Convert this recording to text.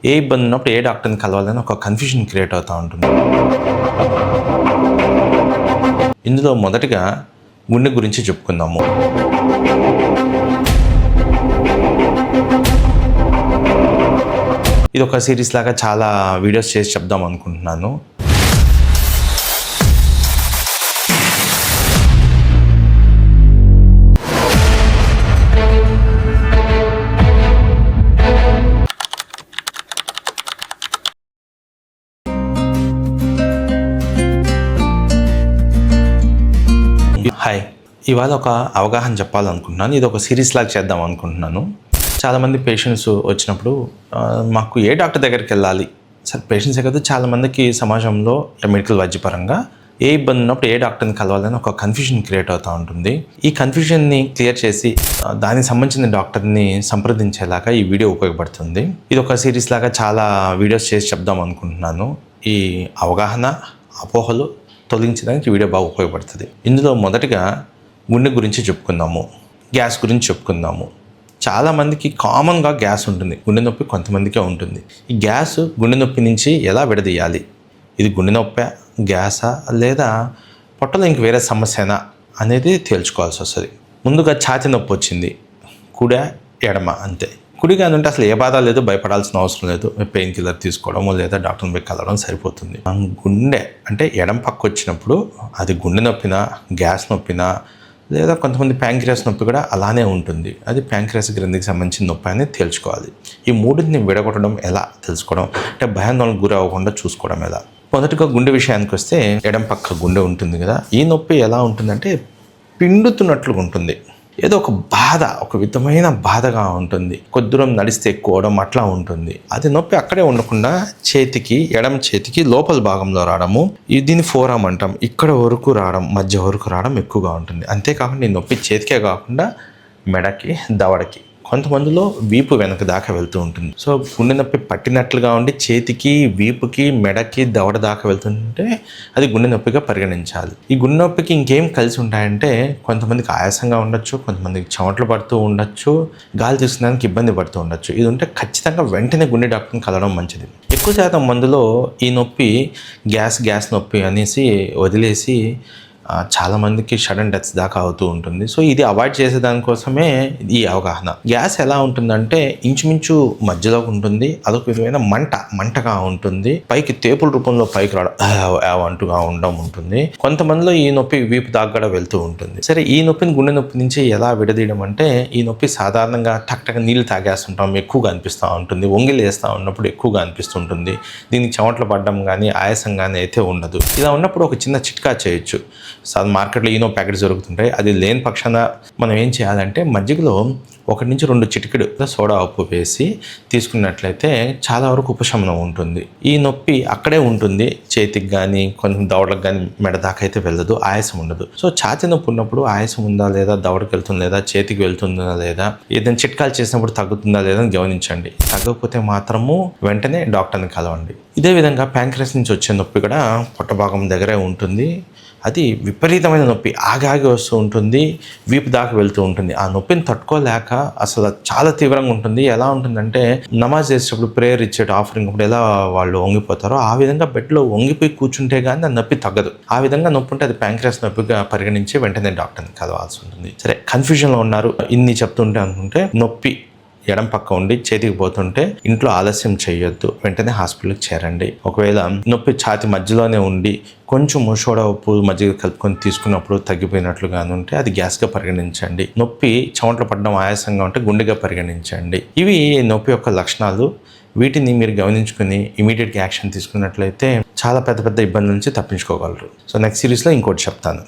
ఏ ఇబ్బంది ఉన్నప్పుడు ఏ డాక్టర్ని కలవాలని ఒక కన్ఫ్యూజన్ క్రియేట్ అవుతూ ఉంటుంది. ఇందులో మొదటిగా గుండె గురించి చెప్పుకుందాము. ఇది ఒక సిరీస్ లాగా చాలా వీడియోస్ చేసి చెప్దాం అనుకుంటున్నాను. హాయ్, ఇవాళ ఒక అవగాహన చెప్పాలనుకుంటున్నాను. ఇది ఒక సిరీస్ లాగా చేద్దాం అనుకుంటున్నాను. చాలామంది పేషెంట్స్ వచ్చినప్పుడు మాకు ఏ డాక్టర్ దగ్గరికి వెళ్ళాలి? సరే, పేషెంట్సే కదా, చాలామందికి సమాజంలో మెడికల్ వైద్యపరంగా ఏ ఇబ్బంది ఉన్నప్పుడు ఏ డాక్టర్ని కలవాలని ఒక కన్ఫ్యూజన్ క్రియేట్ అవుతూ ఉంటుంది. ఈ కన్ఫ్యూజన్ని క్లియర్ చేసి దానికి సంబంధించిన డాక్టర్ని సంప్రదించేలాగా ఈ వీడియో ఉపయోగపడుతుంది. ఇది ఒక సిరీస్ లాగా చాలా వీడియోస్ చేసి చెప్దాం అనుకుంటున్నాను. ఈ అవగాహన, అపోహలు తొలగించడానికి వీడియో బాగా ఉపయోగపడుతుంది. ఇందులో మొదటిగా గుండె గురించి చెప్పుకుందాము, గ్యాస్ గురించి చెప్పుకుందాము. చాలామందికి కామన్గా గ్యాస్ ఉంటుంది, గుండె నొప్పి కొంతమందికే ఉంటుంది. ఈ గ్యాస్ గుండె నొప్పి నుంచి ఎలా విడదీయాలి? ఇది గుండె నొప్పి, గ్యాసా, లేదా పొట్టలో ఇంక వేరే సమస్యనా అనేది తేల్చుకోవాల్సి వస్తుంది. ముందుగా ఛాతీ నొప్పి వచ్చింది, కుడి ఎడమ అంతే. కుడిగా అంటే అసలు ఏ బాధ లేదు, భయపడాల్సిన అవసరం లేదు. పెయిన్ కిల్లర్ తీసుకోవడము లేదా డాక్టర్ని పోయి కలవడం సరిపోతుంది. గుండె అంటే ఎడం పక్క వచ్చినప్పుడు అది గుండె నొప్పినా, గ్యాస్ నొప్పినా, లేదా కొంతమంది ప్యాంక్రియాస్ నొప్పి కూడా అలానే ఉంటుంది. అది ప్యాంక్రియాస్ గ్రంథికి సంబంధించిన నొప్పి అనేది తేల్చుకోవాలి. ఈ మూడింటిని విడగొట్టడం ఎలా తెలుసుకోవడం అంటే భయాందోళనకు గురి అవ్వకుండా చూసుకోవడం ఎలా. మొదటిగా గుండె విషయానికి వస్తే ఎడం పక్క గుండె ఉంటుంది కదా, ఈ నొప్పి ఎలా ఉంటుందంటే పిండుతున్నట్లుగా ఉంటుంది. ఏదో ఒక బాధ, ఒక విధమైన బాధగా ఉంటుంది. కొద్ది దూరం నడిస్తే ఎక్కువడం అట్లా ఉంటుంది. అది నొప్పి అక్కడే ఉండకుండా చేతికి, ఎడమ చేతికి లోపల భాగంలో రావడము, దీన్ని ఫోరామ్ అంటాం, ఇక్కడ వరకు రావడం, మధ్య వరకు రావడం ఎక్కువగా ఉంటుంది. అంతేకాకుండా ఈ నొప్పి చేతికే కాకుండా మెడకి, దవడకి, కొంతమందిలో వీపు వెనక దాకా వెళ్తూ ఉంటుంది. సో గుండె నొప్పి పట్టినట్లుగా ఉండి చేతికి, వీపుకి, మెడకి, దవడ దాకా వెళ్తుంటే అది గుండె నొప్పిగా పరిగణించాలి. ఈ గుండె నొప్పికి ఇంకేం కలిసి ఉంటాయంటే కొంతమందికి ఆయాసంగా ఉండొచ్చు, కొంతమందికి చెమటలు పడుతూ ఉండొచ్చు, గాలి తీసుకునేందుకు ఇబ్బంది పడుతూ ఉండొచ్చు. ఇది ఉంటే ఖచ్చితంగా వెంటనే గుండె డాక్టర్ని కలవడం మంచిది. ఎక్కువ శాతం మందిలో ఈ నొప్పి గ్యాస్ నొప్పి అనేసి వదిలేసి చాలామందికి సడన్ డెత్స్ దాకా అవుతూ ఉంటుంది. సో ఇది అవాయిడ్ చేసే దానికోసమే ఈ అవగాహన. గ్యాస్ ఎలా ఉంటుందంటే ఇంచుమించు మధ్యలో ఉంటుంది, అదొక విధమైన మంటగా ఉంటుంది, పైకి తేపుల రూపంలో పైకి రావడం అంటుగా ఉండడం ఉంటుంది. కొంతమందిలో ఈ నొప్పి వీపు దాకా కూడా వెళ్తూ ఉంటుంది. సరే, ఈ నొప్పిని గుండె నొప్పి నుంచి ఎలా విడదీయడం అంటే ఈ నొప్పి సాధారణంగా టక్ నీళ్ళు తాగేస్తుంటాం, ఎక్కువగా అనిపిస్తూ ఉంటుంది. వంగిలు వేస్తూ ఉన్నప్పుడు ఎక్కువగా అనిపిస్తుంటుంది. దీనికి చెమటలు పడడం కానీ ఆయాసం కానీ అయితే ఉండదు. ఇలా ఉన్నప్పుడు ఒక చిన్న చిట్కా చేయొచ్చు. మార్కెట్లో ఈనో ప్యాకెట్స్ దొరుకుతుంటాయి. అది లేని పక్షాన మనం ఏం చేయాలంటే మజ్జిగలో 1 నుంచి 2 చిటికెడు సోడా ఉప్పు వేసి తీసుకున్నట్లయితే చాలా వరకు ఉపశమనం ఉంటుంది. ఈ నొప్పి అక్కడే ఉంటుంది, చేతికి కానీ కొంచెం దవడలకు కానీ మెడ దాకా అయితే వెళ్ళదు, ఆయాసం ఉండదు. సో ఛాతీ నొప్పి ఉన్నప్పుడు ఆయాసం ఉందా లేదా, దవడకు వెళ్తుందా లేదా, చేతికి వెళ్తుందా లేదా, ఏదైనా చిట్కాలు చేసినప్పుడు తగ్గుతుందా లేదా అని గమనించండి. తగ్గకపోతే మాత్రము వెంటనే డాక్టర్ని కలవండి. ఇదే విధంగా ప్యాంక్రియాస్ నుంచి వచ్చే నొప్పి కూడా పొట్ట భాగం దగ్గరే ఉంటుంది. అది విపరీతమైన నొప్పి, ఆగి వస్తూ ఉంటుంది, వీపు దాకా వెళ్తూ ఉంటుంది. ఆ నొప్పిని తట్టుకోలేక అసలు చాలా తీవ్రంగా ఉంటుంది. ఎలా ఉంటుందంటే నమాజ్ చేసేటప్పుడు, ప్రేయర్ ఇచ్చేట ఆఫరింగ్ అప్పుడు ఎలా వాళ్ళు వంగిపోతారో ఆ విధంగా బెడ్లో వంగిపోయి కూర్చుంటే కానీ ఆ నొప్పి తగ్గదు. ఆ విధంగా నొప్పి ఉంటే అది ప్యాంక్రియాస్ నొప్పిగా పరిగణించి వెంటనే డాక్టర్ని కలవాల్సి ఉంటుంది. సరే, కన్ఫ్యూజన్లో ఉన్నారు, ఇన్ని చెప్తుంటే అనుకుంటే నొప్పి ఎడం పక్క ఉండి చేతికి పోతుంటే ఇంట్లో ఆలస్యం చేయొద్దు, వెంటనే హాస్పిటల్కి చేరండి. ఒకవేళ నొప్పి ఛాతి మధ్యలోనే ఉండి కొంచెం సోడా ఉప్పు మజ్జిగ కలుపుకొని తీసుకున్నప్పుడు తగ్గిపోయినట్లుగా ఉంటే అది గ్యాస్గా పరిగణించండి. నొప్పి చెమటలు పడడం ఆయాసంగా ఉంటే గుండెగా పరిగణించండి. ఇవి నొప్పి యొక్క లక్షణాలు. వీటిని మీరు గమనించుకుని ఇమీడియట్గా యాక్షన్ తీసుకున్నట్లయితే చాలా పెద్ద ఇబ్బందుల నుంచి తప్పించుకోగలరు. సో నెక్స్ట్ సిరీస్లో ఇంకోటి చెప్తాను.